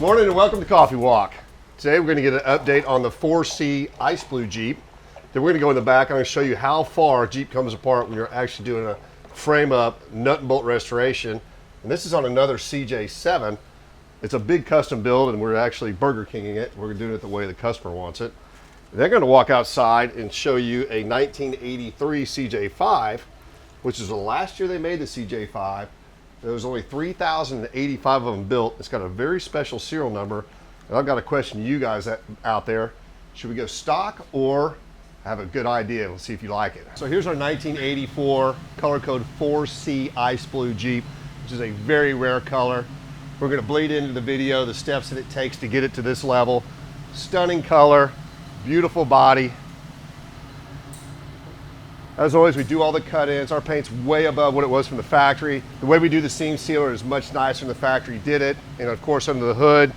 Morning and welcome to Coffee Walk. Today we're going to get an update on the 4C Ice Blue Jeep. Then we're going to go in the back. I'm going to show you how far a Jeep comes apart when you're actually doing a frame up nut and bolt restoration. And this is on another CJ7. It's a big custom build and we're actually Burger Kinging it. We're doing it the way the customer wants it. They're going to walk outside and show you a 1983 CJ5, which is the last year they made the CJ5. There was only 3,085 of them built. It's got a very special serial number. And I've got a question to you guys out there. Should we go stock or have a good idea? We'll see if you like it. So here's our 1984 color code 4C Ice Blue Jeep, which is a very rare color. We're gonna bleed into the video, the steps that it takes to get it to this level. Stunning color, beautiful body. As always, we do all the cut-ins. Our paint's way above what it was from the factory. The way we do the seam sealer is much nicer than the factory did it. And of course, under the hood,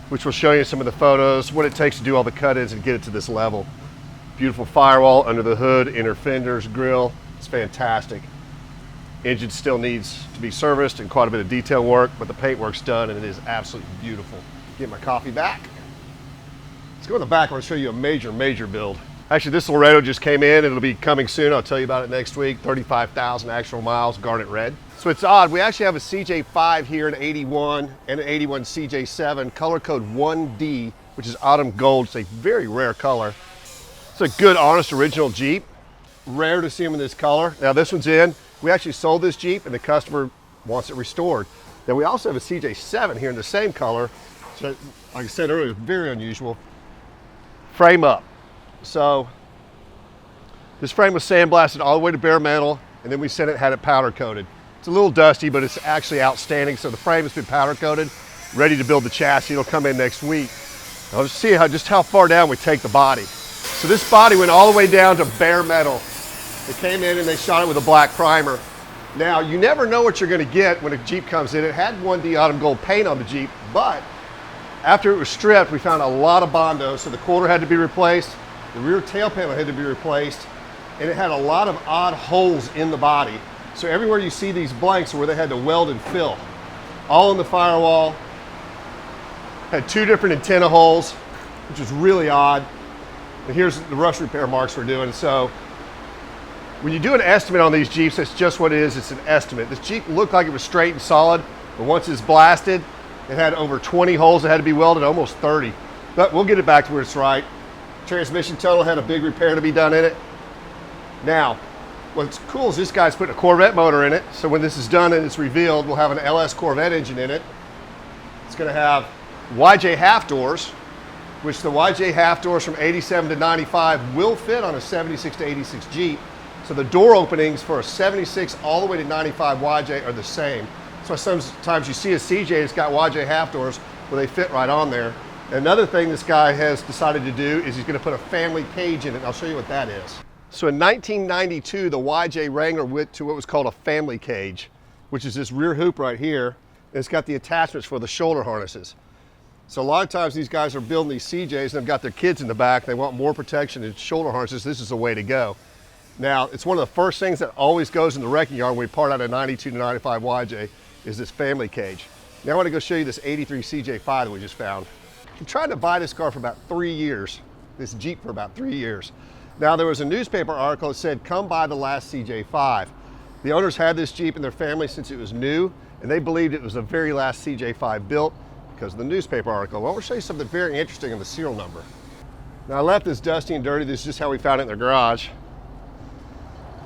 which we'll show you some of the photos, what it takes to do all the cut-ins and get it to this level. Beautiful firewall under the hood, inner fenders, grill. It's fantastic. Engine still needs to be serviced and quite a bit of detail work, but the paint work's done and it is absolutely beautiful. Get my coffee back. Let's go in the back. I want to show you a major build. Actually, this Laredo just came in. It'll be coming soon. I'll tell you about it next week. 35,000 actual miles, garnet red. So it's odd. We actually have a CJ5 here in 81 and an 81 CJ7, color code 1D, which is autumn gold. It's a very rare color. It's a good, honest, original Jeep. Rare to see them in this color. Now this one's in. We actually sold this Jeep and the customer wants it restored. Then we also have a CJ7 here in the same color. So like I said earlier, very unusual. Frame up. So this frame was sandblasted all the way to bare metal, and then we had it powder coated. It's a little dusty, but it's actually outstanding. So the frame has been powder coated, ready to build the chassis. It'll come in next week. I'll just see just how far down we take the body. So this body went all the way down to bare metal. They came in and they shot it with a black primer. Now, you never know what you're gonna get when a Jeep comes in. It had 1D autumn gold paint on the Jeep, but after it was stripped, we found a lot of Bondo, so the quarter had to be replaced. The rear tail panel had to be replaced, and it had a lot of odd holes in the body. So everywhere you see these blanks are where they had to weld and fill. All in the firewall. Had 2 different antenna holes, which is really odd. And here's the rust repair marks we're doing. So when you do an estimate on these Jeeps, that's just what it is, it's an estimate. This Jeep looked like it was straight and solid, but once it's blasted, it had over 20 holes that had to be welded, almost 30. But we'll get it back to where it's right. Transmission tunnel had a big repair to be done in it. Now, what's cool is this guy's putting a Corvette motor in it. So when this is done and it's revealed, we'll have an LS Corvette engine in it. It's gonna have YJ half doors, which the YJ half doors from 87 to 95 will fit on a 76 to 86 Jeep. So the door openings for a 76 all the way to 95 YJ are the same. So sometimes you see a CJ that's got YJ half doors where they fit right on there. Another thing this guy has decided to do is he's going to put a family cage in it. I'll show you what that is. So in 1992, the YJ Wrangler went to what was called a family cage, which is this rear hoop right here. And it's got the attachments for the shoulder harnesses. So a lot of times these guys are building these CJs and they've got their kids in the back. They want more protection and shoulder harnesses. This is the way to go. Now, it's one of the first things that always goes in the wrecking yard when we part out a 92 to 95 YJ is this family cage. Now I want to go show you this 83 CJ5 that we just found. I tried to buy this car for about 3 years, this Jeep for about 3 years. Now there was a newspaper article that said, come buy the last CJ5. The owners had this Jeep in their family since it was new, and they believed it was the very last CJ5 built because of the newspaper article. Well, I want to show you something very interesting in the serial number. Now I left this dusty and dirty. This is just how we found it in the garage.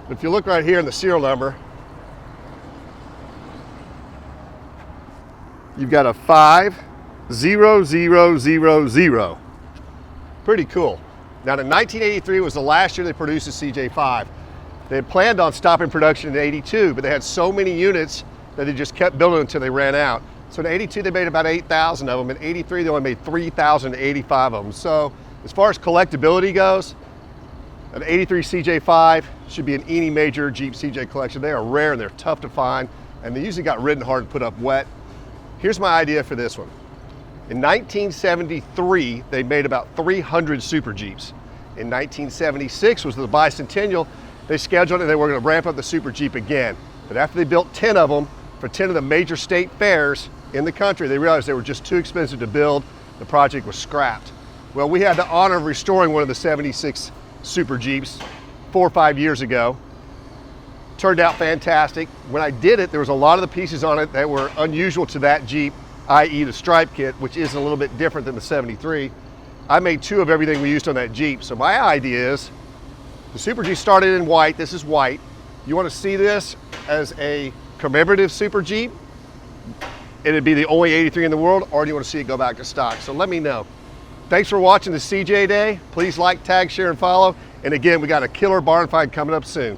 But if you look right here in the serial number, you've got a 50000. Pretty cool. Now in 1983 was the last year they produced a CJ5. They had planned on stopping production in 82, but they had so many units that they just kept building until they ran out. So in 82 they made about 8,000 of them. In 83 they only made 3,085 of them. So as far as collectability goes, an 83 CJ5 should be in any major Jeep CJ collection. They are rare and they're tough to find, and they usually got ridden hard and put up wet. Here's my idea for this one. In 1973, they made about 300 Super Jeeps. In 1976 was the bicentennial. They scheduled it and they were going to ramp up the Super Jeep again. But after they built 10 of them for 10 of the major state fairs, in the country. They realized they were just too expensive to build. The project was scrapped. Well, we had the honor of restoring one of the 76 Super Jeeps 4 or 5 years ago. Turned out fantastic. When I did it, there was a lot of the pieces on it that were unusual to that Jeep, i.e. the stripe kit, which is a little bit different than the 73. I made 2 of everything we used on that Jeep. So my idea is, the Super Jeep started in white. This is white. You want to see this as a commemorative Super Jeep? It'd be the only 83 in the world, or do you want to see it go back to stock? So let me know. Thanks for watching the CJ Day. Please like, tag, share, and follow. And again, we got a killer barn find coming up soon.